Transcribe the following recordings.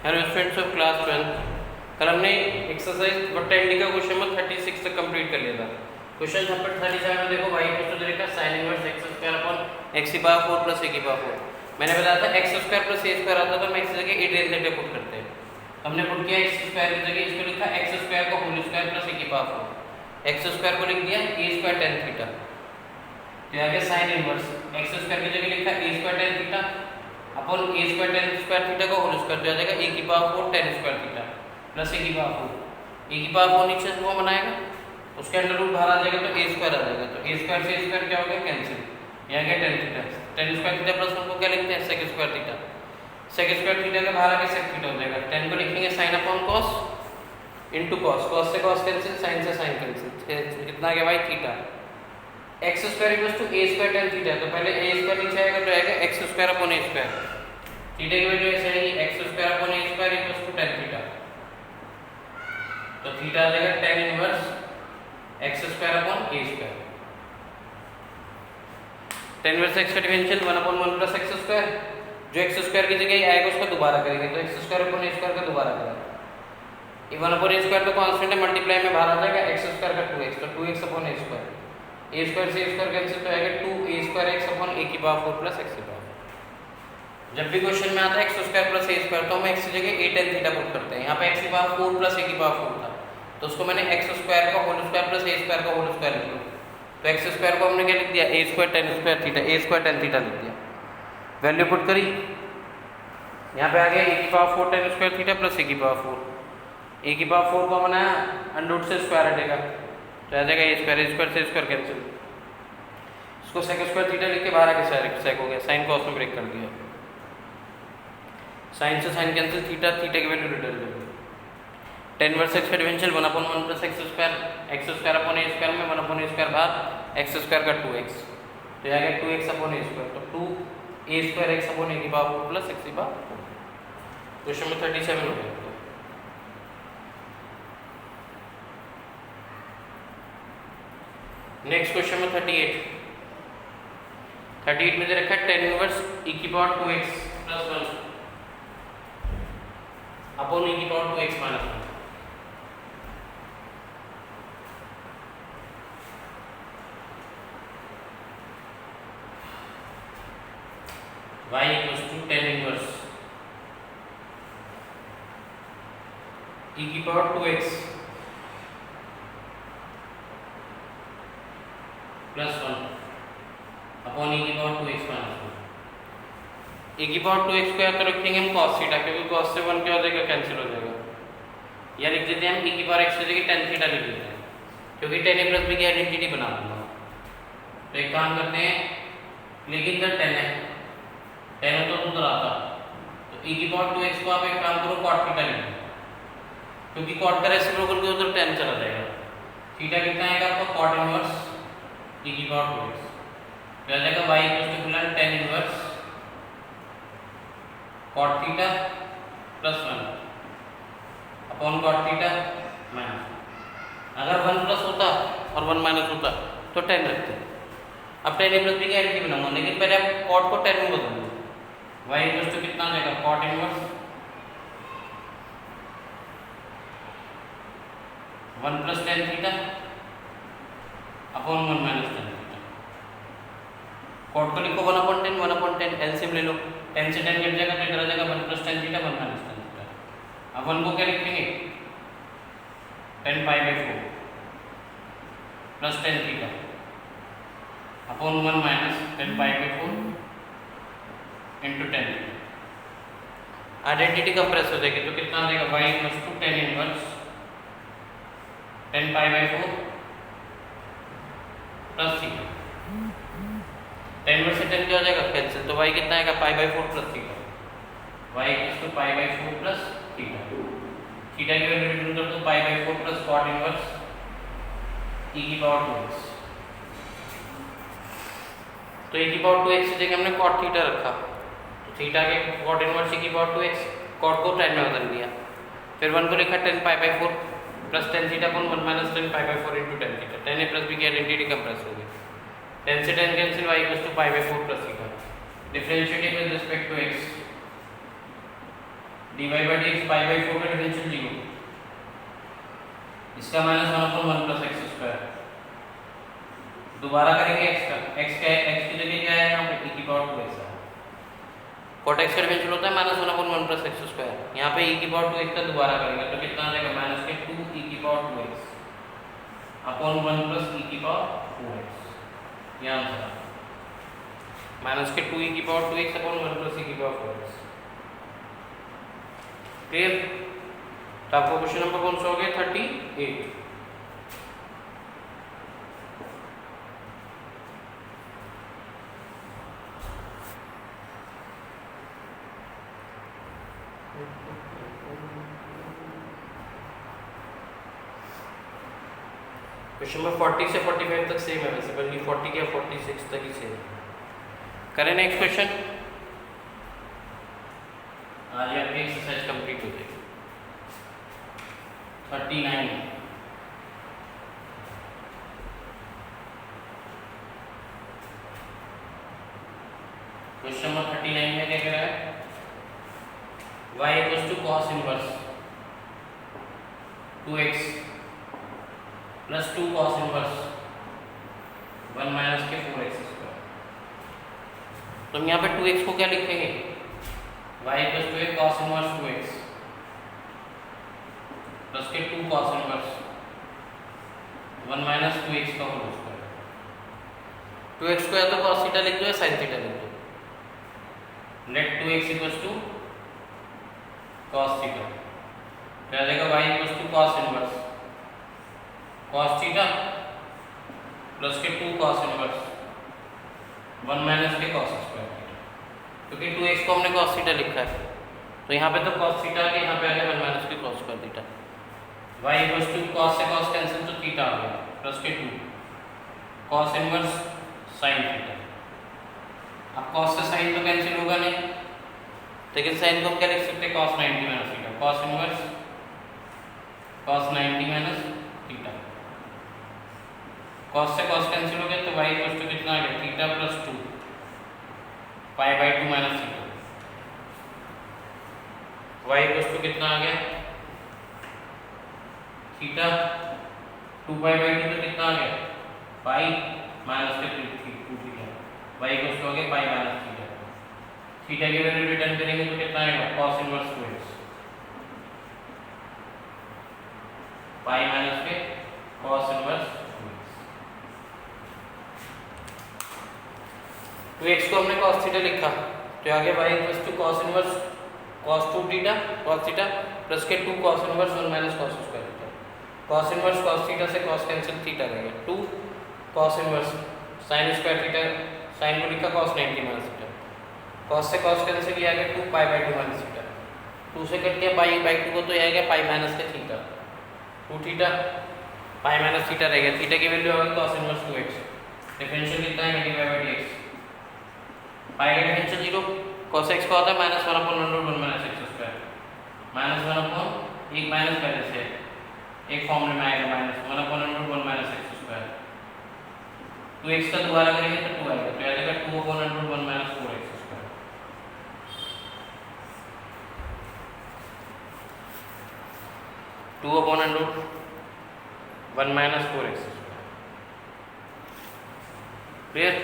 Hello students of class 12। कल हमने exercise 10D का क्वेश्चन नंबर 36 तक कंप्लीट कर लिया था। क्वेश्चन नंबर 37 में देखो y इक्वल टू देखा sin inverse x square upon x की पावर 4 प्लस a की पावर 4। मैंने बताया था x square plus a square आता तो हम x की जगह a tan थीटा पुट करते हैं। हमने पुट किया x स्क्वायर की जगह इसको लिखा x स्क्वायर को होल स्क्वायर प्लस a की पावर 4। x स्क्वायर को लिख दिया a स्क्वायर tan थीटा, तो आगे sin इनवर्स x स्क्वायर की जगह लिखा a square tan theta upon a square tan square theta का होल स्क्वायर, तो आ जाएगा a की power 4 tan square theta plus a की पावर 4। a की पावर 4 नीचे से वो बनाएगा, उसके अंडर रूट बाहर आ जाएगा तो a स्क्वायर आ जाएगा, तो a स्क्वायर से a स्क्वायर क्या हो गया कैंसिल, यहाँ गया tan theta. tan square theta plus 1 को क्या लिखते हैं sec square theta. sec square theta का बाहर आके sec थीटा हो जाएगा। tan को लिखेंगे sin upon cos into cos, cos से cos कैंसिल, sin से sin कैंसिल, कितना आ गया भाई theta. x square equals to a square tan theta, तो पहले a स्क्वायर नीचे आएगा तो आएगा x square upon a square, theta की वैल्यू ऐसे आएगी x square upon a square equals to tan theta, तो थीटा आ जाएगा tan inverse x square upon a square. tan inverse x का differential 1 upon 1 plus x square, जो x square की जगह आएगा उसका दोबारा करेंगे तो x square upon a square का दोबारा करेंगे। ये 1 अपॉन a स्क्वायर तो कांस्टेंट है, मल्टीप्लाई में बाहर आ जाएगा x स्क्वायर का 2x, तो 2x upon a square, a square से a स्क्वायर कैंसिल तो आएगा 2a square x upon a की पावर 4 प्लस x की पावर। जब भी क्वेश्चन में आता है x square plus a square तो हम x की जगह a tan थीटा पुट करते हैं। यहाँ पे x की पावर 4 प्लस a की पावर 4 था, तो उसको मैंने x स्क्वायर का whole square plus a square का होल स्क्वायर लिख दिया, तो x स्क्वायर को हमने क्या लिख दिया a square tan square theta, a square tan theta लिख दिया। वैल्यू पुट करी, यहाँ पे आ गया a की power 4 tan square theta plus a की पावर 4, a की पावर 4 को बनाया अंडर रूट से स्क्वायर हटेगा तो आ जाएगा a स्क्वायर से स्क्वायर कैंसिल, इसको sec स्क्वायर थीटा लिख के बाहर आके sec हो गया, sin cos में ब्रेक कर दिया, sin से sin कैंसिल, थीटा थीटा की वैल्यू रिटर्न कर दी। tan इनवर्स x का differential 1 upon 1 plus x square upon a square में 1 अपॉन a स्क्वायर बाहर x स्क्वायर का 2x, तो आ गया 2x अपॉन a स्क्वायर, तो 2a square x upon a की पावर 4 प्लस x की पावर 4। क्वेश्चन नंबर 37 हो गया। नेक्स्ट क्वेश्चन में 38 में दे रखा है tan इनवर्स e की power 2x plus 1 upon e की power 2x minus 1। y equals to tan inverse e की power 2x plus 1 upon e की पावर 2x माइनस 1। e की पावर 2x को या तो रखेंगे हम cos थीटा, क्योंकि cos से 1 क्या हो जाएगा कैंसिल हो जाएगा, या लिख देते हैं हम e की पावर x की जगह tan थीटा लिख देते हैं, क्योंकि tan a प्लस b की आइडेंटिटी बना दूंगा। तो एक काम करते हैं, लेकिन इधर tan है, tan हो तो उधर आता, तो e की पावर 2x को आप एक काम करो cot थीटा लिख दो, क्योंकि cot का रेसिप्रोकल के उधर tan चला जाएगा। थीटा कितना आएगा आपका cot इनवर्स e की पावर 2x, तो आ जाएगा y equals to tan inverse cot theta plus 1 upon cot theta minus 1। अगर 1 प्लस होता और 1 माइनस होता तो tan रखते, अब tan a प्लस b की आइडेंटिटी बनाऊंगा, लेकिन पहले आप cot को tan में बदल दो, y इक्वल्स टू कितना आ जाएगा cot inverse 1 plus tan theta upon 1 minus tan theta. cot को लिखो 1 अपॉन 10 एलसीएम ले लो, 10 से 10 कट जाएगा तो इधर आ जाएगा 1 plus tan theta 1 minus tan theta. अब 1 को क्या लिखेंगे tan pi by 4 plus tan theta upon 1 minus tan pi by 4 into tan theta. Identity compress हो जाएगी तो कितना आ जाएगा y equals to tan inverse tan pi by 4 plus theta. tan inverse से tan क्या हो जाएगा कैंसिल, तो y कितना आएगा pi by 4 plus theta, y equals to pi by 4 plus theta. Theta की वैल्यू रिटर्न कर दो pi by 4 plus cot inverse e की पावर 2x, तो e की पावर 2x की जगह हमने cot थीटा रखा, तो थीटा के cot इनवर्स e की पावर 2x, cot को tan में बदल दिया, फिर 1 को लिखा tan pi by 4 plus tan theta upon 1 minus tan pi by 4 into tan theta. tan a plus b की आइडेंटिटी कंप्रेस हो गई, tan से tan cancel, y equals to pi by 4 plus theta. Differentiating with respect to x, dy by d x pi by 4 का differential 0, इसका minus 1/1 plus x square, दोबारा करेंगे x का, x की जगह क्या है यहाँ पे e की पावर 2x है, cot x का डिफरेंशियल होता है माइनस 1/1 प्लस एक्स स्क्वायर, यहाँ पे e की पावर 2x का दोबारा करेंगे तो कितना आ जाएगा माइनस के 2 e की power 2x upon 1 plus e की पावर 4x, ये आंसर है माइनस के 2 e की power 2x upon 1 plus e की पावर 4x। क्लियर? तो आपको क्वेश्चन नंबर कौन सा हो गया 38। क्वेश्चन नंबर 40 से 45 तक सेम है वैसे, बल्कि 40 या 46 तक ही सेम है। करें नेक्स्ट क्वेश्चन, आज आपकी एक्सरसाइज कंप्लीट हो जाएगी। 39 क्वेश्चन नंबर 39 में क्या कह रहा है, y equals to cos inverse 2x plus 2 cos inverse 1 minus के 4x स्क्वायर। तो हम यहाँ पे 2x को क्या लिखेंगे, y equals to cos inverse 2x plus के 2 cos इनवर्स 1 माइनस 2x का होल स्क्वायर। 2x को या तो cos थीटा लिख दो या sin थीटा लिख दो। Let 2x equals to cos theta, क्या आ जाएगा y equals to cos inverse cos theta plus के 2 cos इनवर्स 1 माइनस के cos स्क्वायर थीटा, क्योंकि 2x को हमने cos थीटा लिखा है तो यहाँ पे तो cos थीटा के यहाँ पे आ गया 1 माइनस के cos square theta. y equals to cos से cos कैंसिल तो थीटा आ गया प्लस के 2 cos इनवर्स sin थीटा। अब cos से sin तो कैंसिल होगा नहीं, लेकिन sin को हम क्या लिख सकते हैं cos 90 minus theta, cos inverse cos 90 minus theta. cos से cos कैंसिल हो गया तो y इक्वल्स टू कितना आ गया theta plus 2 pi by 2 minus theta. y equals to कितना आ गया थीटा 2 पाई बाई 2 तो कितना आ गया पाई माइनस के 2 थीटा, y इक्वल्स टू आ गया पाई माइनस थीटा। थीटा की वैल्यू रिटर्न करेंगे तो कितना आएगा cos inverse 2x pi minus के cos इनवर्स 2x को हमने cos थीटा लिखा तो आ गया y equals to cos inverse cos 2 theta cos theta plus के 2 cos inverse 1 minus cos square theta. cos inverse cos theta से cos कैंसिल थीटा रहेगा 2 cos inverse sin square theta, sin को लिखा cos 90 minus theta, cos से cos cancel किया गया 2 pi by 2 minus theta, 2 से cut गया पाई बाई 2 को तो यह आ गया पाई माइनस के theta 2 theta pi minus theta रहेगा, थीटा की वैल्यू आ गई cos इनवर्स 2x, डिफरेंशियल कितना है dy बाई dx, पाई का डिफरेंशियल 0 cos x का होता है minus 1/1 minus x square, minus 1/1 एक माइनस पहले से एक फॉर्मूले में आएगा minus 1/1 minus x square, 2x का दोबारा करेंगे तो 2 आएगा तो आ जाएगा 2/1 minus 4x square. 2/1 minus 4x square. Clear?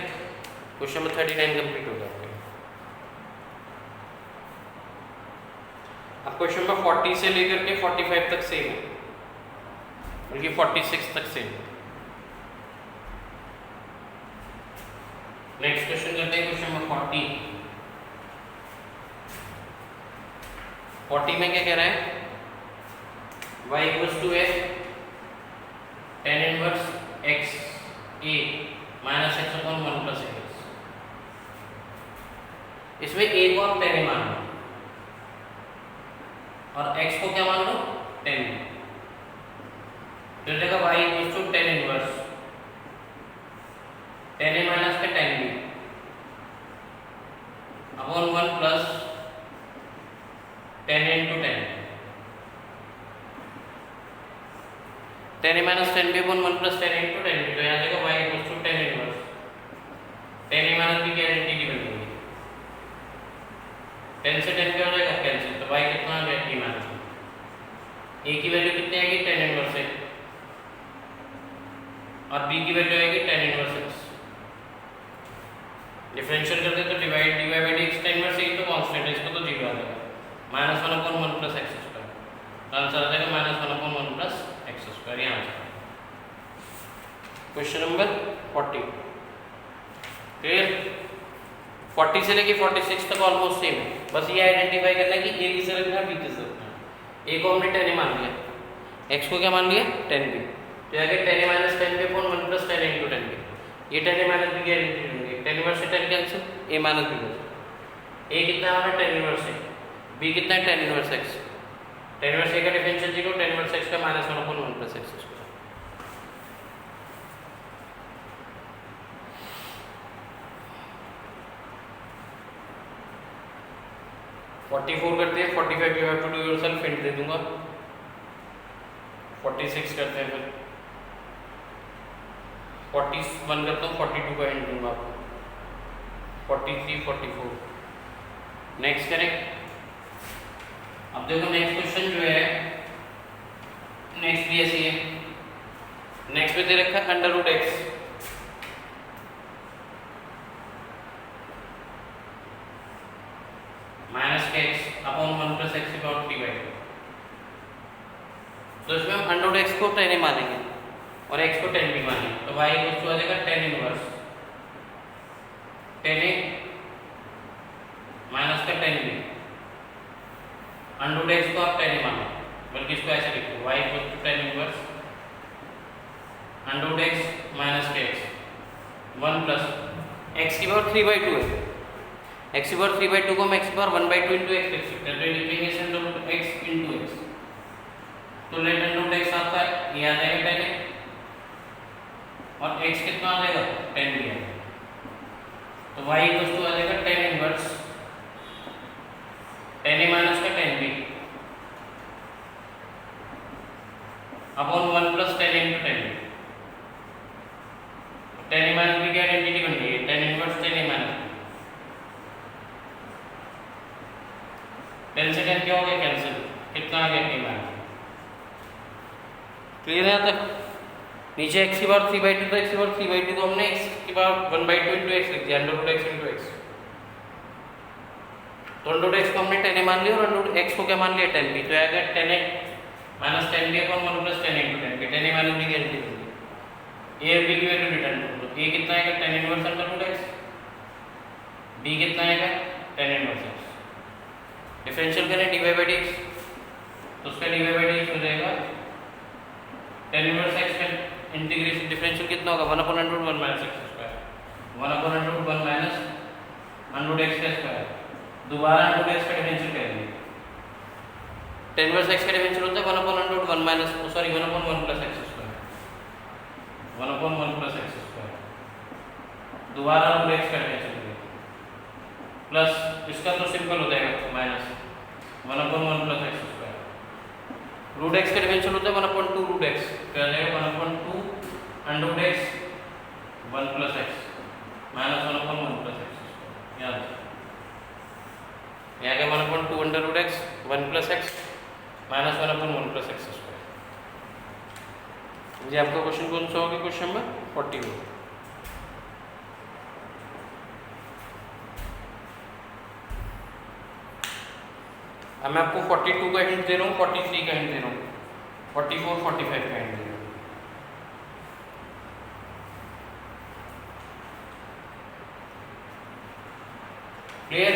Question number 39 complete हो गया। अब क्वेश्चन नंबर 40 से लेकर के 45 तक सेम है, बल्कि 46 तक सेम है। नेक्स्ट क्वेश्चन करते हैं क्वेश्चन नंबर 40 में क्या कह रहा है, y इक्वल्स टू है tan inverse x a minus x upon 1 plus x। इसमें a को आप tan मान लो और x को क्या मान लो tan। तो देखो y equals to tan inverse tan a minus का tan b upon 1 plus tan a into tan। tan a minus tan b upon 1 plus tan a into tan b, तो यहाँ देखो y equals to tan inverse tan a minus b की identity बन गई, tan से tan क्या हो जाएगा कैंसिल, तो y कितना आ गया a माइनस a की वैल्यू कितनी आएगी tan इनवर्स है और b की वैल्यू आएगी tan इनवर्स x। डिफरेंशियल करते तो divide dy by dx tan inverse है तो कांस्टेंट है, इसको तो 0 आ जाएगा -1/1 प्लस x स्क्वायर। आंसर आ जाएगा -1/1 प्लस x स्क्वायर। यहाँ से क्वेश्चन नंबर 40 क्लियर। 40 से लेके 46 तक ऑलमोस्ट सेम है, बस ये आइडेंटिफाई करना है कि a किसे रखना है b किसे रखना है। a को हमने tan a मान लिया, x को क्या मान लिया tan b, तो आगे tan a minus tan b upon 1 plus tan a into tan b। ये tan a माइनस b की आइडेंटिटी होंगे, tan इनवर्स से tan cancel, a minus b बचा। a कितना है हमारा tan इनवर्स है, b कितना है tan inverse x। tan inverse a का डिफरेंशियल 0, tan इनवर्स x का -1/1 प्लस x स्क्वायर। 44 करते हैं, 45 you have to do yourself, hint दे दूंगा। 46 करते हैं, फिर 41 करता हूँ, 42 का हिंट दूंगा आपको, 43 44। नेक्स्ट करें। अब देखो नेक्स्ट क्वेश्चन जो है, नेक्स्ट भी ऐसी है। नेक्स्ट पे दे रखा है √x minus x upon 1 plus x की पावर 3/2। तो इसमें हम √x को tan a मानेंगे और x को tan b मानेंगे, तो y इक्वल टू आ जाएगा tan inverse tan a minus का tan b। √x को आप tan a मानो, बल्कि इसको ऐसे लिखो y equal to tan inverse √x minus x 1 plus x की पावर 3/2 है, x की पावर 3/2 को हम x की पावर 1/2 इंटू x लिख सकते हैं, तो लिखेंगे √x इंटू x। तो लेट √x आता है, ये आ जाएगा tan a और x कितना आ जाएगा tan b है, तो y इक्वल टू आ जाएगा tan inverse tan a minus का tan b upon 1 plus tan a into tan b। tan a minus b की आइडेंटिटी बन गई है tan inverse tan a minus. tan से tan क्या हो गया कैंसिल, कितना आ गया a माइनस। क्लियर है यहाँ तक। नीचे x की पावर 3/2 तो x की पावर 3/2 को हमने x की पावर 1/2 इंटू x लिख दिया, √x इंटू x। तो √x को हमने tan a मान लिया और √x को क्या मान लिया tan b, तो आएगा tan a minus tan b upon 1 plus tan a into tan b। tan a minus b की आइडेंटिटी होगी, a और b की वैल्यू रिटर्न कर दो। a कितना आएगा tan इनवर्स √x, b कितना आएगा tan इनवर्स x। डिफरेंशियल करें dy बाई dx, तो उसका dy बाई dx हो जाएगा tan इनवर्स x का इंटीग्रेशन डिफरेंशियल कितना होगा 1/√1 minus x square 1/√1 minus √x का स्क्वायर। दोबारा √x का डिफरेंशियल करेंगे, tan इनवर्स x का डिफरेंशियल होता है 1/√1 minus 1/1 plus x square 1/1 plus x square. दोबारा √x का डिफरेंशियल करेंगे प्लस इसका तो सिंपल हो जाएगा minus 1/1 plus x square. √x का डिफरेंशियल होता है 1/2 √x, क्या आ जाएगा 1/2 √x 1 plus x minus 1/1 plus x square. याद यहाँ के 1/2 √x 1 plus x minus 1/1 plus x square. ये आपका क्वेश्चन कौन सा होगा, क्वेश्चन नंबर 41। अब मैं आपको 42 का हिंट दे रहा हूँ, 43 का हिंट दे रहा हूँ, 44 45 का हिंट दे रहा हूँ। क्लियर।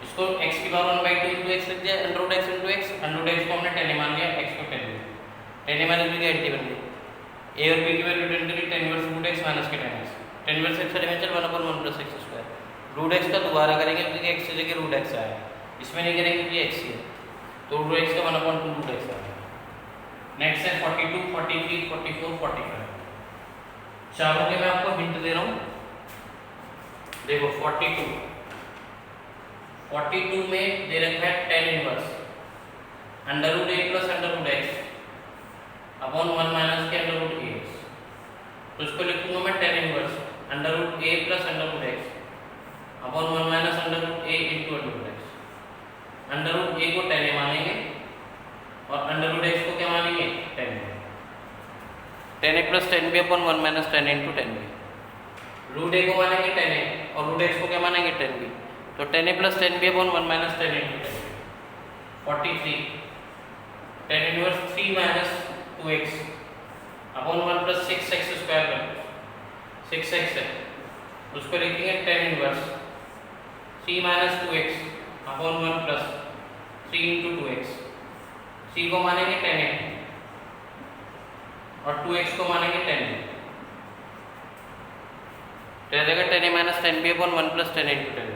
इसको x की पावर 1/2 इंटू x लिख दिया, √x इंटू x। √x को हमने tan a मान लिया, x को tan b। tan a minus b की आइडेंटिटी बन गई, a और b की वैल्यू रिटर्न करी tan इनवर्स √x माइनस के tan x। tan inverse x का differential 1/1 plus x square. √x का दोबारा करेंगे क्योंकि x की जगह √x आया, इसमें नहीं करेंगे क्योंकि x ही है, तो √x का 1/2 √x आया। नेक्स्ट है 42 43 44 45। चारों के मैं आपको हिंट दे रहा हूँ, देखो 42 में दे रखा है tan inverse √a plus √x upon 1 minus के √ax। तो इसको लिखूंगा मैं tan inverse √a plus √x upon 1 minus √a into √x। Under root A को टेन ए मानेंगे और अंडर रूट एक्स को क्या मानेंगे, tan A. Tan A plus tan B upon one minus tan into tan B. Root A को मानेंगे tan ए और root x को क्या मानेंगे, टेन बी। तो tan A plus tan B upon one minus tan into tan B 43। Tan inverse 3 minus 2x upon 1 plus 6x square कर 6x है, उसको लिखेंगे tan inverse 3 minus 2x upon 1 plus 3 into 2x। c को मानेंगे 10a और 2x को मानेंगे 10a। तो आ जाएगा 10a minus 10b upon 1 plus 10 into 10।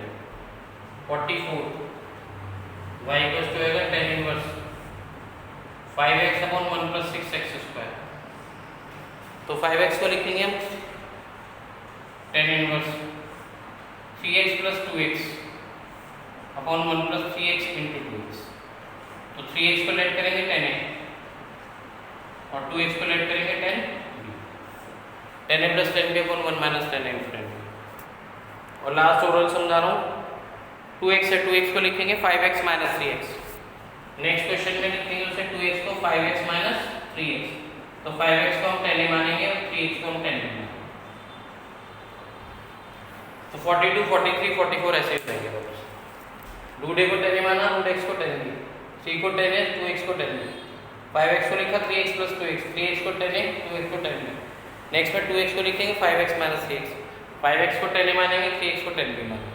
44 y equals to आएगा 10 inverse 5x upon 1 plus 6x square. तो 5x को लिखेंगे हम 10 inverse 3x plus 2x upon 1 plus 3x into 2x। तो 3x को लेट करेंगे 10a और 2x को लेट करेंगे 10b। 10a plus 10b upon 1 minus 10 into 10b। और लास्ट ओरल समझा रहा हूँ, 2x से 2x को लिखेंगे 5x minus 3x। Next question में लिखेंगे उसे 2x को 5x माइनस 3x। तो 5x को हम 10a मानेंगे और 3x को हम 10b मानेंगे। तो 42, 43, 44 ऐसे ही रहेंगे वापस। रूट a को 10a माना, रूट x को 10b, c को 10a, 2x को 10b, 5x को लिखा 3x प्लस 2x, 3x को 10a, 2x को 10b। नेक्स्ट में 2x को लिखेंगे 5x माइनस 3x, 5x को 10a मानेंगे, 3x को 10b मानेंगे।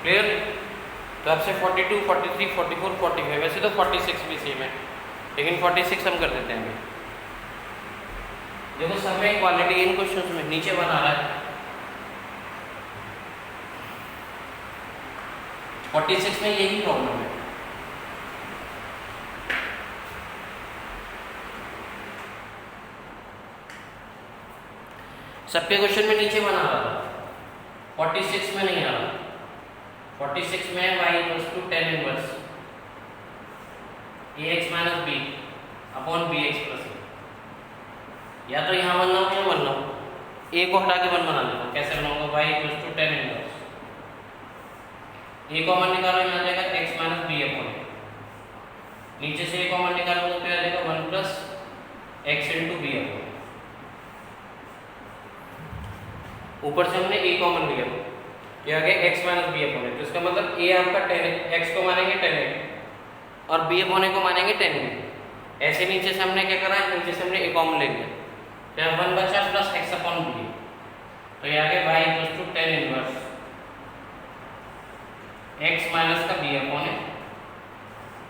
क्लियर? तो आपसे 42, 43, 44, 45, वैसे तो 46 भी सेम है, लेकिन 46 हम कर देते हैं अभी। देखो सब में इक्वालिटी इन क्वेश्चंस में नीचे बना रहा है। 46 में यही प्रॉब्लम है। सबके क्वेश्चन में नीचे बना रहा था, 46 में नहीं आ रहा। 46 में y equals to 10 inverse ax minus b upon bx plus a। या तो यहाँ बनना हो या बनना हो, a को हटा के 1 बना देना। कैसे बनाऊंगा, y equals to 10 inverse a common निकालो, यहाँ आ जाएगा x minus b upon a। नीचे से a कॉमन निकालो तो क्या आ जाएगा 1 plus x into b upon. ऊपर से हमने a कॉमन लिया, ये आ गया x माइनस बी अपॉन ए। तो इसका मतलब a आपका 10 x को मानेंगे 10 और b अपॉन ए को मानेंगे 10। ऐसे नीचे से हमने क्या करा, नीचे से हमने a कॉमन ले लिया, तो यहाँ 1 बचा प्लस x अपॉन b। तो ये आ गया y equals to 10 inverse x minus का b upon A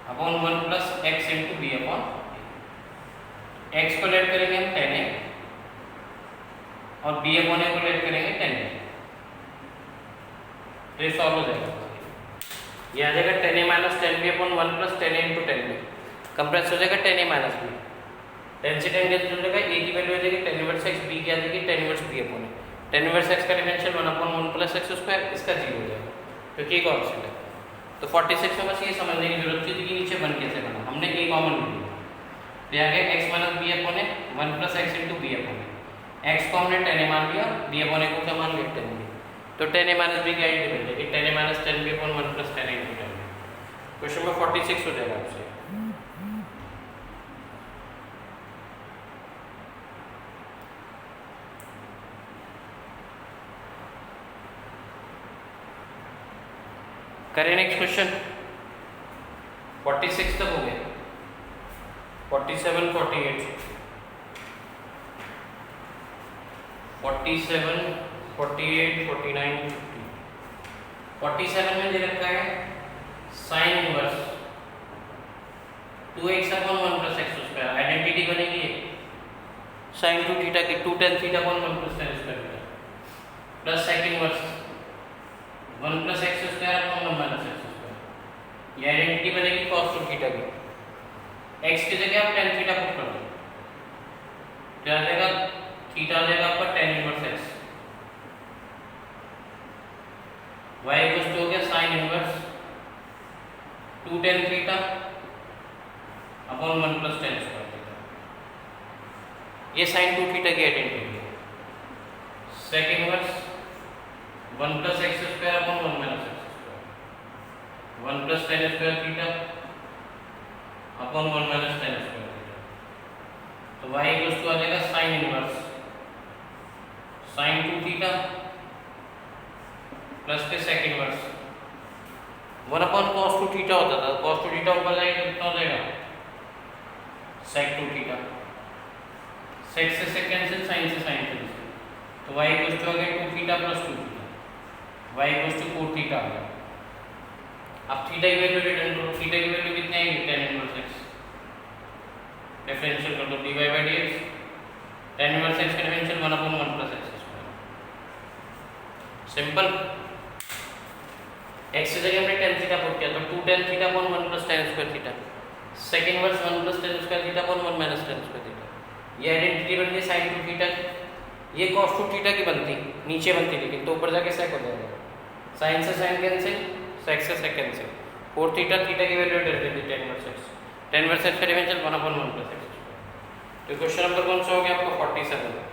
upon 1 plus x into b upon A. x को लेट करेंगे हम 10a और b अपॉन ए को लेट करेंगे 10a। तो ये सॉल्व हो जाएगा। ये आ जाएगा 10a minus 10b upon 1 plus 10a into 10b। Compress हो जाएगा 10a माइनस b, 10 से 10 कैंसिल हो जाएगा, a की वैल्यू आ जाएगी 10 इनवर्स x, b की आ जाएगी 10 inverse b upon a। 10 inverse x का differential 1 upon 1 plus x square, इसका 0 हो जाएगा क्योंकि एक ऑप्शन है। तो 46 में बस ये समझने की जरूरत थी कि नीचे 1 कैसे बना, हमने a कॉमन ले लिया। तो आ गया x minus b upon a 1 plus x into b upon a। x को हमने 10a मान लिया, b अपॉन a को क्या मान लिया 10b। तो 10a माइनस b की आइडेंटिटी बन जाएगी 10a minus 10b upon 1 plus 10a into 10b। Question में 46 हो जाएगा आपसे। करें नेक्स्ट क्वेश्चन। 46 तक हो गए, 47, 48, 47, 48, 49, 50। 47 में दे रखा है sine inverse 2x upon 1 plus x square. Identity बनेगी साइन 2 थीटा की 2 tan theta upon 1 plus tan square plus second inverse 1 plus x square upon 1 minus x square. X की जगह आप टेन थीटा पुट कर दो, क्या आ जाएगा, थीटा आ जाएगा आपका tan inverse x, y equal to हो गया sine inverse 2 tan theta upon 1 plus tan square theta, ये साइन 2 थीटा की आइडेंटिटी है। Sec inverse 1 plus x square upon 1 minus x square, 1 plus tan square theta upon 1 minus tan square theta, तो y equal to आ जाएगा sine inverse sine 2 theta plus के sec inverse 1 upon cos 2 theta होता था, cos 2 theta ऊपर जाएगा कितना हो जाएगा, sec 2 थीटा, sec से sec कैंसिल, sin से sin कैंसिल, तो y इक्वल टू आ गया 2 theta plus 2 theta, y equal to 4 theta आ गया। अब थीटा की वैल्यू रिटर्न करो, थीटा की वैल्यू कितनी आएगी, tan इनवर्स x, डिफरेंशियल कर दो dy by dx, tan inverse x का differential 1 upon 1 plus x square, simple. x की जगह हमने tan थीटा पुट किया तो 2 tan theta upon 1 plus tan square theta, sec inverse 1 plus tan square theta upon 1 minus tan square theta, ये identity बन गई sin 2 theta की, ये cos 2 थीटा की बनती नीचे बनती, लेकिन तो ऊपर जाके sec हो जाएगा, sin से sin कैंसिल, sec से sec कैंसिल, 4 थीटा, थीटा की वैल्यू डर देती tan inverse x, tan inverse x का differential 1 upon 1 plus x square. तो क्वेश्चन नंबर कौन सा हो गया आपका 47।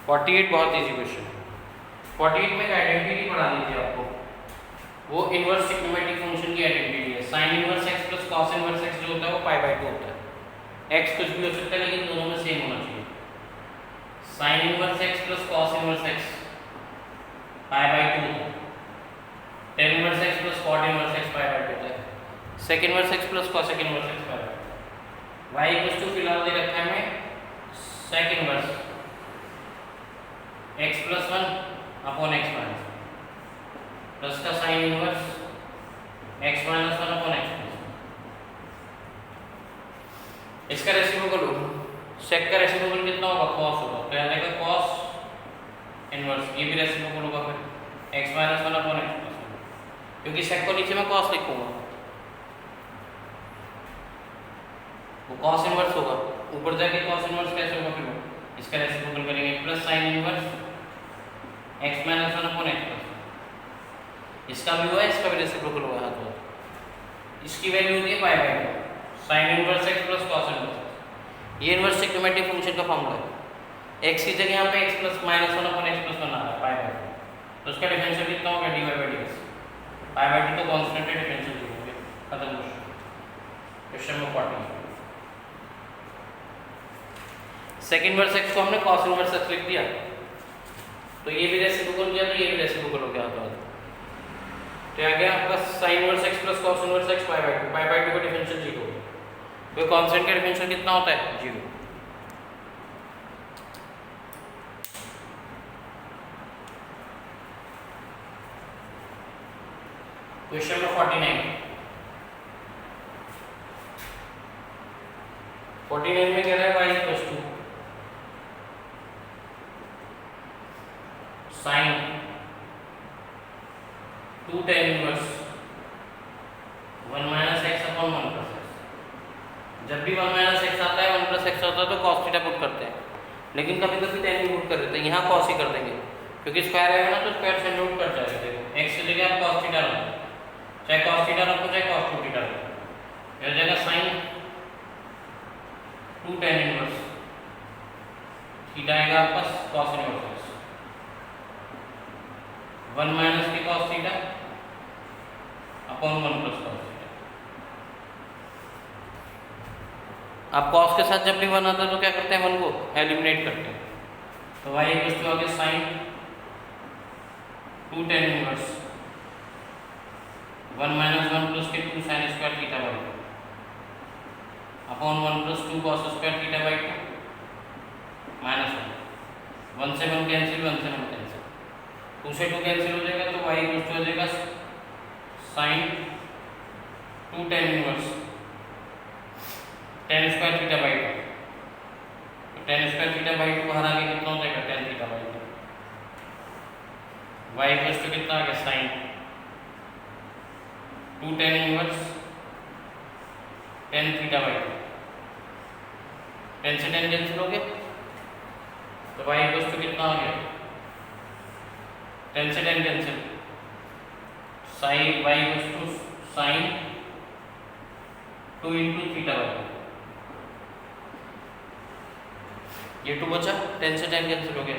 48 बहुत इजी क्वेश्चन है। 48 में एक आइडेंटिटी पढ़ा दीजिए आपको, वो इनवर्स ट्रिग्नोमेट्रिक फंक्शन की आइडेंटिटी है, sign inverse x plus cos inverse x जो होता है वो पाई बाय 2 होता है, x कुछ भी हो सकता है लेकिन दोनों में सेम होना चाहिए, sine inverse x plus cos inverse x pi by 2 होता है, tan inverse x plus cot inverse x pi by 2 होता है, sec inverse x plus cosec inverse x pi by 2, y equal to फिलहाल दे रखा है हमें sec inverse x plus 1 upon x minus plus का sine inverse x minus 1 upon x plus 1, इसका reciprocal होगा, सेक का रेसिप्रोकल कितना होगा, cos होगा, तो यहाँ आएगा cos इनवर्स, ये भी रेसिप्रोकल होगा फिर x minus 1 upon x plus 1, क्योंकि सेक को नीचे मैं cos लिखूंगा, वो cos इनवर्स होगा, ऊपर जाके cos इनवर्स कैसे होगा, फिर वो इसका रेसिप्रोकल करेंगे plus sign inverse x minus 1 upon x plus 1, इसका भी हुआ, इसका भी रेसिप्रोकल हुआ हाथ में, इसकी वैल्यू होती है पाई by 2, sign inverse x plus cos inverse, ये इनवर्स ट्रिग्नोमेट्रिक फंक्शन का फॉर्मूला है, x की जगह यहाँ पे x plus minus 1 upon x plus 1 आ रहा है पाई बाय 2, तो उसका डिफरेंशियल कितना होगा, dy by dx, pi by 2 तो कांस्टेंट है, डिफरेंशियल लिखोगे, खत्म क्वेश्चन नंबर 40। सेक इनवर्स x को हमने cos इनवर्स x लिख दिया, तो ये भी रेसिप्रोकल किया, तो ये भी रेसिप्रोकल हो गया, तो आ गया आपका sin inverse x plus cos inverse x pi by 2 का डिफरेंशियल 0, तो कांस्टेंट का डिफरेंशियल कितना होता है, 0। क्वेश्चन नंबर 49 में कह रहा है y equal to sine 2 tan inverse 1 minus x upon 1 plus x, जब भी 1 माइनस x आता है 1 प्लस x होता है तो cos थीटा पुट करते हैं, लेकिन कभी कभी tan भी पुट कर देते हैं, यहाँ cos ही कर देंगे क्योंकि स्क्वायर आएगा ना, तो स्क्वायर से रूट कट जाएगा, देखो x की जगह आप cos थीटा रखो, चाहे cos थीटा रखो चाहे cos 2 थीटा रखो, यह हो जाएगा साइन 2 tan इनवर्स थीटा आएगा आपका cos इनवर्स 1 माइनस के cos theta upon 1 plus cos theta, अब cos के साथ जब भी 1 आता है तो क्या करते हैं, 1 को एलिमिनेट करते हैं, तो y इक्वल टू आ गया sine 2 tan inverse 1 minus 1 plus के 2 sin square theta by 2 upon 1 plus 2 cos square theta by 2 minus 1 से 1 कैंसिल, 1 से 1 कैंसिल, 2 से 2 कैंसिल हो जाएगा, तो y इक्वल टू हो जाएगा sine 2 tan inverse tan square theta by two, तो tan square theta by two बाहर आगे कितना हो जाएगा tan theta by two, y equals to कितना आ गया sine two tan inverse tan theta by two, tan से टेन कैंसिल हो गया, तो वाई इक्वल्स टू कितना आ गया टेन से ten cancel, sine y equals to sine two into theta by two, ये टू बचा, टेन से टेन कैंसिल हो गया,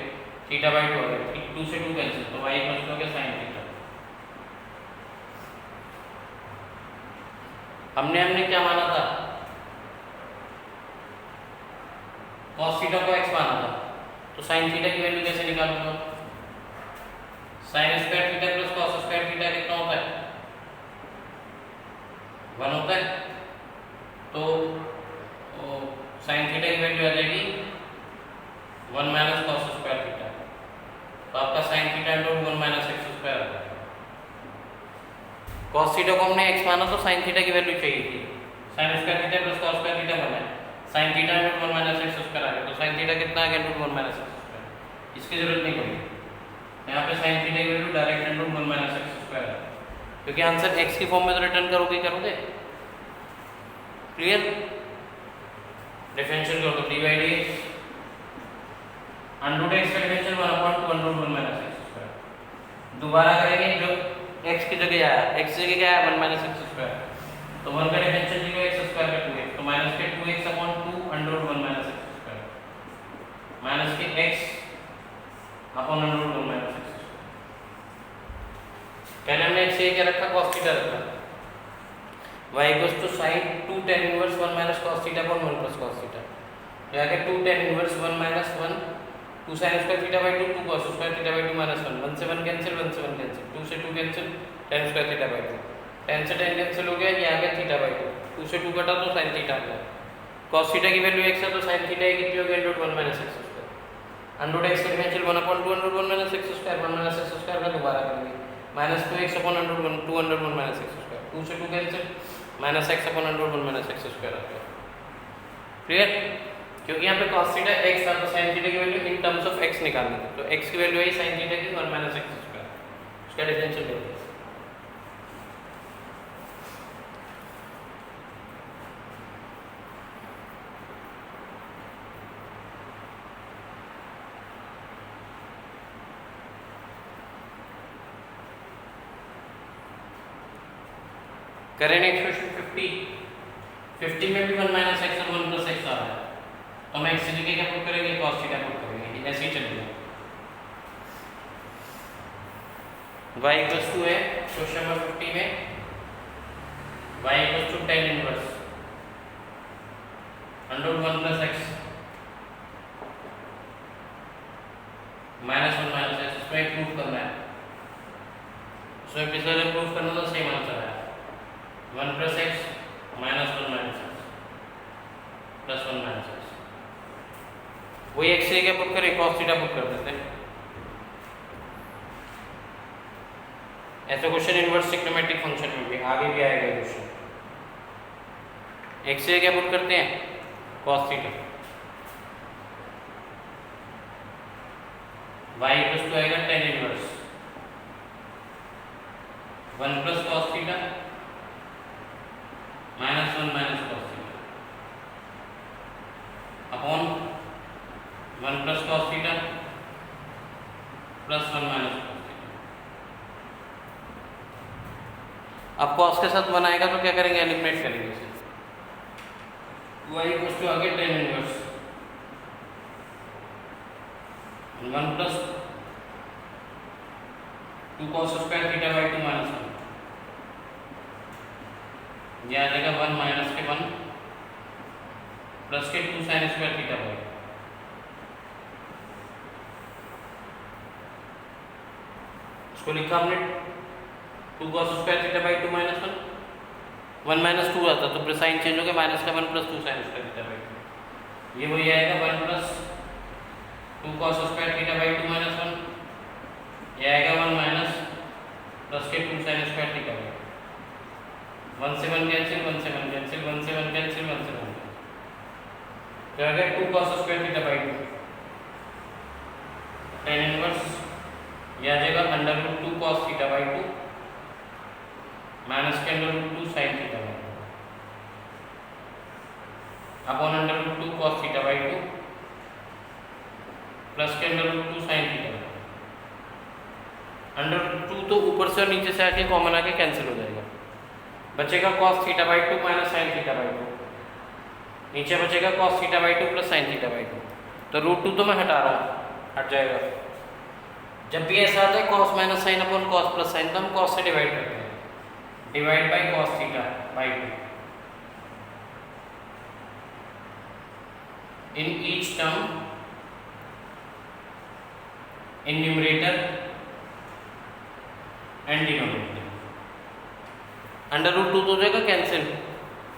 थीटा बाई टू हो गया, टू से टू कैंसिल, तो वाई इक्वल्स टू हो गया साइन थीटा। हमने क्या माना था, cos थीटा को x माना था, तो sin थीटा की वैल्यू कैसे निकालूंगा, sin square theta plus cos square theta कितना होता है 1 होता है, तो sin थीटा की वैल्यू आ जाएगी 1 माइनस cos स्क्वायर थीटा, तो आपका sin theta into 1 minus x square आ जाएगा। cos थीटा को हमने x माना तो sin थीटा की वैल्यू चाहिए थी, sin square theta plus cos square theta बना है, sin theta into 1 minus x square आ गया, तो sin थीटा कितना आ गया इंटू 1 माइनस x स्क्वायर, इसकी जरूरत नहीं पड़ी, यहाँ पे sin थीटा की value direct into 1 minus x square है, क्योंकि आंसर x की फॉर्म में तो रिटर्न करोगे, क्लियर, डिफरेंशियल कर दो dy dx अंडर x का differential 1/2 under 1 minus x square, दोबारा करेंगे जो x की जगह आया, x की जगह क्या आया 1 माइनस x स्क्वायर, तो 1 का डिफरेंशियल 0x स्क्वायर का 2x, तो माइनस के 2x upon 2 under 1 minus x square, minus के x upon under 1 minus x square, पहले हमने x ये क्या रखा cos थीटा रखा, y equals to sin 2 tan inverse 1 minus cos theta upon 1 plus cos theta, यहाँ के 2 tan inverse 1 minus 1 2 sin square theta by 2 2 cos square theta by 2 minus 1 1 से 1 cancel 1 से 1 कैंसिल 2 से 2 cancel tan square theta by 2 tan से tan cancel हो गया, ये आ गया थीटा बाई 2 2 से 2 कटा तो sin थीटा आ गया, cos थीटा की वैल्यू x है तो sin थीटा कितनी हो गई under 1 minus x square, under x का differential 1/2 under 1 minus x square 1 minus x square का दोबारा करेंगे, minus 2x upon under 1 2 under 1 minus x square, 2 से 2 cancel minus x upon under 1 minus x square आ गया, क्लियर, क्योंकि यहाँ पे cos थीटा x था तो sin थीटा की value in terms of x निकालनी थी, तो x की वैल्यू है sin थीटा की 1 माइनस x स्क्वायर, उसका डिफरेंशियल ले लो, करें एक्सप्रेशन 50 में भी 1 माइनस x और 1 प्लस x आ रहा है, तो हम x की जगह क्या पुट करेंगे cos थीटा पुट करेंगे, ऐसे ही चलेगा, y इक्वल्स टू है क्वेश्चन नंबर 50 में y equals to tan inverse under 1 plus x minus 1 minus x, इसमें प्रूफ करना है, उसमें पिछले प्रूफ करना तो सेम आंसर है 1 plus x minus 1 minus x plus 1 minus x, वही x से क्या पुट करें cos थीटा पुट कर देते हैं, ऐसा क्वेश्चन इनवर्स ट्रिग्नोमेट्रिक फंक्शन में भी आगे भी आएगा क्वेश्चन, x से क्या पुट करते हैं cos theta, y equals to आएगा tan inverse 1 plus cos theta minus 1 minus cos theta upon 1 plus cos theta plus 1 minus cos theta, अब cos के साथ बनाएगा तो क्या करेंगे एलिमिनेट करेंगे इसे, y इक्वल्स टू आगे tan inverse 1 plus 2 cos square theta by 2 minus 1, ये आ जाएगा 1 माइनस के 1 प्लस के 2 sin स्क्वायर थीटा बाई, इसको लिखा हमने 2 cos square theta by 2 minus 1 minus 2 आता तो साइन चेंज हो गया माइनस का 1 plus 2 sin square theta by 2, ये वही आएगा 1 plus 2 cos square theta by 2 minus 1, ये आएगा 1 माइनस प्लस के 2 sin स्क्वायर थीटा बाई 1 से 1 कैंसिल 1 से 1 कैंसिल 1 से 1 कैंसिल 1 से 1, तो आ गया 2 cos square theta by 2 tan inverse यह आ जाएगा under root 2 cos theta by 2 minus के under root 2 sin theta by 2 upon under root 2 cos theta by 2 plus के under root 2 sin theta by 2 under root 2 तो ऊपर से और नीचे से आके कॉमन आके कैंसिल हो जाएगा, बचेगा cos theta by 2 minus sin theta by 2, नीचे बचेगा cos theta by 2 plus sin theta by 2। तो रूट 2 तो मैं हटा रहा हूँ, हट जाएगा। जब भी ऐसा आता है cos minus sin upon cos plus sin, तो हम cos से डिवाइड करते हैं, divide by cos theta by 2 in each term in numerator and denominator. Under root 2 तो हो जाएगा कैंसिल,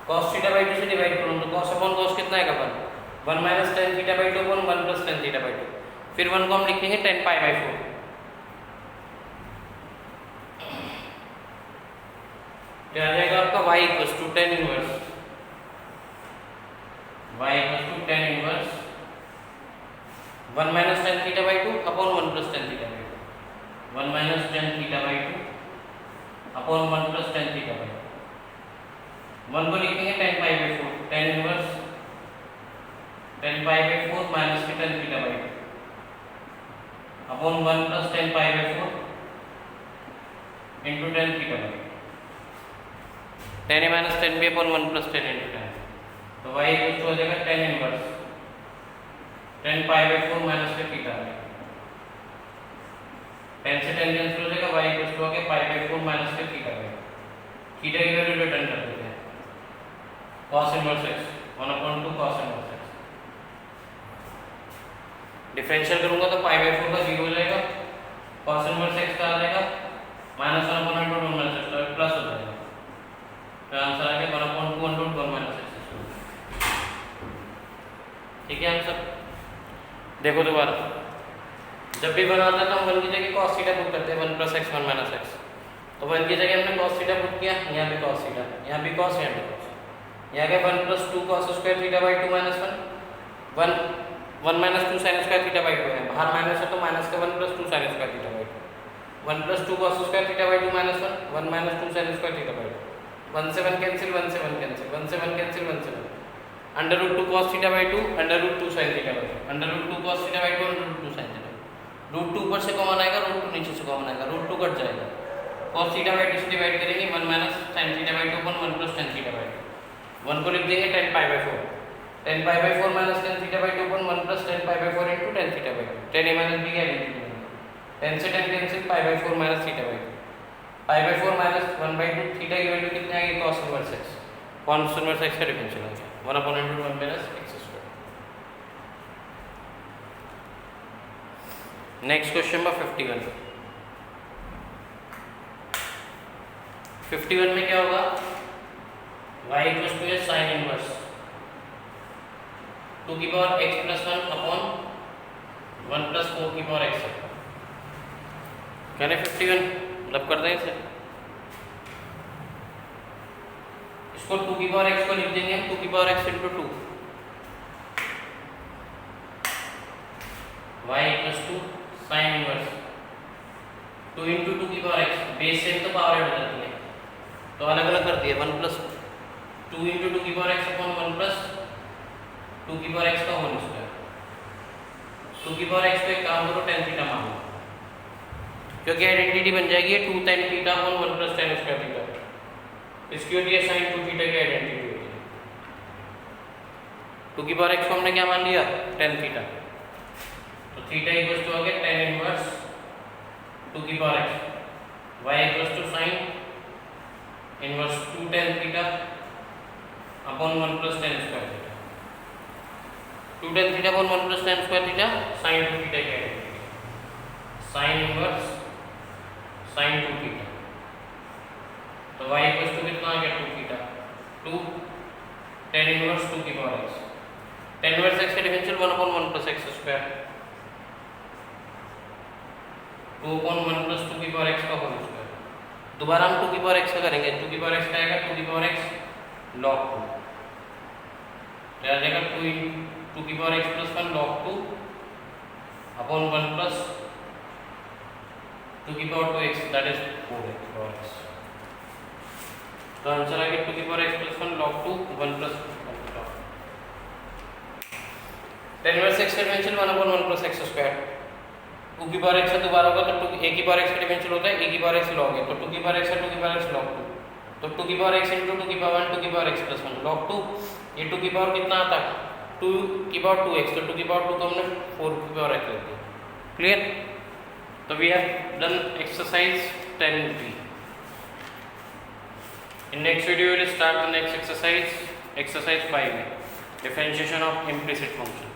cos थीटा बाई 2 से डिवाइड करूँ तो cos अपॉन cos कितना आएगा 1 minus tan theta by 2 upon 1 plus tan theta by 2, फिर 1 को हम लिखेंगे tan पाई बाई 4। क्या आ जाएगा आपका y equals to tan inverse tan inverse 1 minus tan theta by 2 upon 1 plus tan theta by 2, 1 minus tan theta by 2 upon 1 plus tan theta by 2। 1 को लिखेंगे tan pi by 4, tan inverse tan pi by 4 minus के tan theta by 2 upon 1 plus tan pi by 4 into tan theta by 2, tan a minus tan b upon 1 plus tan into tan। तो y equal to हो जाएगा tan inverse tan pi by 4 minus के theta by 2, tan से tan cancel हो जाएगा, y equal to हो गया पाई by 4 minus के थीटा बाई 2, थीटा की वैल्यू रिटर्न कर देते हैं cos inverse x 1/2 cos inverse x। Differential करूंगा तो पाई बाई 4 का 0 हो जाएगा, cos इनवर्स x का आ जाएगा -1/2 1 माइनस x तो प्लस हो जाएगा, तो आंसर आ गया 1/2 1 माइनस x। ठीक है, हम सब देखो दोबारा, जब भी बनाते हैं तो हम 1 की जगह cos थीटा पुट करते हैं 1 प्लस x 1 माइनस x, तो 1 की जगह हमने cos थीटा पुट किया, यहाँ भी cos थीटा, यहाँ भी cos, यहाँ भी cos, यहाँ गया 1 plus 2 cos square theta by 2 minus 1 minus 2 sin square theta by 2 है, बाहर माइनस है तो माइनस का 1 plus 2 sin square theta by 2, 1 plus 2 cos square theta by 2 minus 1 minus 2 sin square theta by 2, 1 से 1 कैंसिल, 1 से 1 cancel, 1 से 1 cancel, 1 से 1, under root 2 cos theta by 2 under root 2 sin theta by 2, under root 2 cos theta by 2 under root 2 sin theta, root 2 ऊपर से common आएगा, root 2 नीचे से common आएगा, रूट 2 कट जाएगा, cos थीटा बाई 2 से डिवाइड करेंगे 1 minus sin theta by 2 upon 1 plus tan theta by 2, 1 को लिख देंगे tan pi by 4, tan pi by 4 minus tan theta by 2 upon 1 plus tan pi by 4 into tan theta by 2, tan a minus b का value, tan से tan cancel, pi by 4 minus theta by 2, pi by 4 minus 1/2 theta की value कितनी आएगी cos inverse x, cos inverse x का differential आ गया 1/√1 minus x square. Next question number 51 में क्या होगा, y equals to sin inverse 2 की power x plus 1 upon 1 plus 4 की पावर x। कहने 51 मतलब कर दें इसे, इसको 2 की पावर x को लिख देंगे हम 2 की power x into 2, y equals to sin inverse 2 into 2 की पावर x, बेस से तो पावर ऐड हो जाती है तो अलग अलग कर दिए, 1 प्लस 2 इंटू 2 की पावर x अपॉन 1 प्लस 2 की पावर x का होल स्क्वायर, 2 की पावर x को एक काम करो tan थीटा मान लो, क्योंकि आइडेंटिटी बन जाएगी 2 tan theta upon 1 plus tan square theta, इसकी होती है sin 2 थीटा की आइडेंटिटी होती है, 2 की पावर x को हमने क्या मान लिया tan थीटा, तो थीटा इक्वल्स टू हो गया tan इनवर्स 2 की power x, y equals to sin inverse 2 tan theta upon 1 plus tan square theta, 2 tan theta upon 1 plus tan square theta sin 2 theta की identity, sin inverse sin 2 theta, तो y equals to कितना आ गया 2 theta, 2 tan inverse 2 की power x, tan inverse x का differential 1/1 plus x square, 2/1 plus 2 की power x का whole square, दोबारा हम 2 की पावर x का करेंगे, 2 की पावर x का आएगा 2 की पावर x log 2, क्या आ जाएगा 2 टू की power x plus 1 log 2 upon 1 plus two की power 2x that is 4x power x। तो आंसर आ गया टू की power x plus 1 log 2 1 plus 10 inverse x का differential 1 upon 1 plus x square. Two की पावर x से दोबारा होगा तो a की पावर x का डिफरेंशियल होता है a की पावर x log है, तो टू की पावर x है टू की पावर x log 2, तो टू की पावर x इंटू टू की पावर 1 टू की पावर x प्लस 1 log 2, ये टू की पावर कितना आता है 2 की पावर 2x, तो टू की पावर 2 को हमने 4 की पावर x लिख दिया। क्लियर? तो we have done exercise 10b। In next video we will start the next exercise, exercise 5, differentiation of implicit function।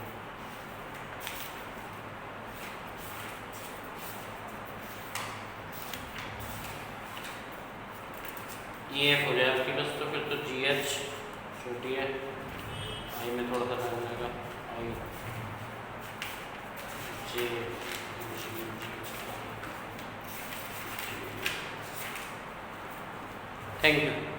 ये हो जाए आपकी बस, तो फिर तो जी एच छोटी है, आई में थोड़ा सा टाइम लगेगा, आई जे थैंक यू।